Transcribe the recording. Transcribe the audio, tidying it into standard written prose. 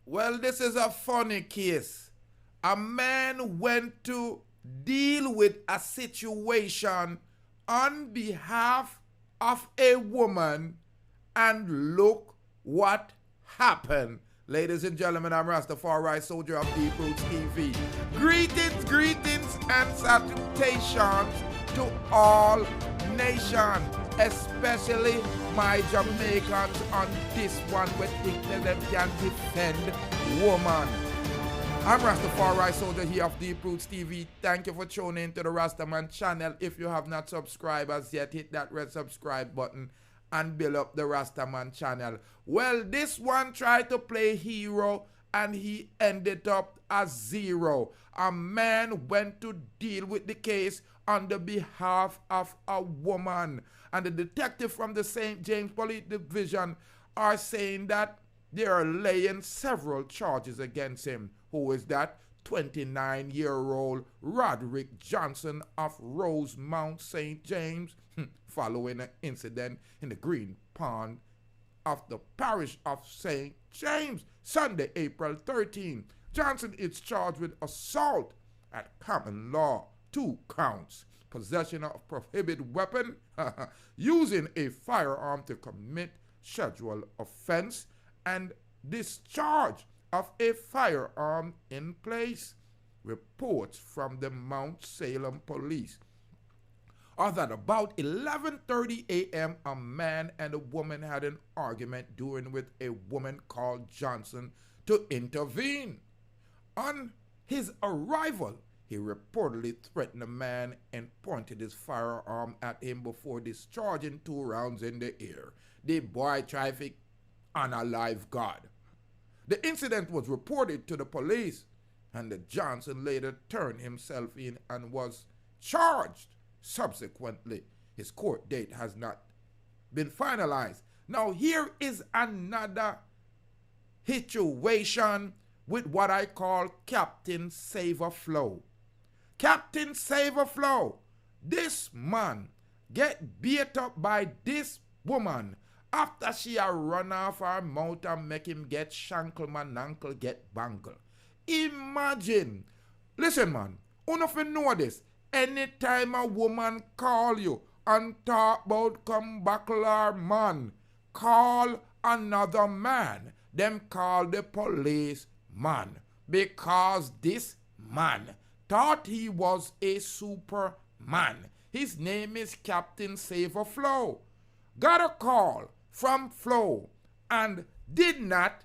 Well, this is a funny case. A man went to deal with a situation on behalf of a woman, and look what happened. Ladies and gentlemen, I'm Rastafari, soldier of Deep Roots TV. Greetings, greetings, and salutations to all nations, especially my Jamaicans on this one with think that them can defend woman. I'm Rastafari, soldier here of Deep Roots TV. Thank you for tuning in to the Rastaman channel. If you have not subscribed as yet, hit that red subscribe button and build up the Rastaman channel. Well, this one tried to play hero and he ended up as zero. A man went to deal with the case on the behalf of a woman. And the detective from the St. James Police Division are saying that they are laying several charges against him. Who is that? 29-year-old Roderick Johnson of Rosemount, St. James, following an incident in the Green Pond of the parish of St. James, Sunday, April 13. Johnson is charged with assault at common law, 2 counts, possession of prohibited weapon, using a firearm to commit scheduled offense, and discharge of a firearm in place. Reports from the Mount Salem police are that about 11:30 a.m. a man and a woman had an argument during with a woman called Johnson to intervene. On his arrival, he reportedly threatened the man and pointed his firearm at him before discharging 2 rounds in the air. The boy trafficked on a live guard. The incident was reported to the police, and the Johnson later turned himself in and was charged. Subsequently, his court date has not been finalized. Now, here is another situation with what I call Captain Save-A-Flow. Captain Save-A-Flow. This man get beat up by this woman after she a run off her mouth and make him get shankle, man, ankle get bangle. Imagine. Listen, man, you fi know this. Anytime a woman call you and talk about come buckle her man, call another man. Them call the police man. Because this man thought he was a superman. His name is Captain Save-A-Flow. Got a call from Flo and did not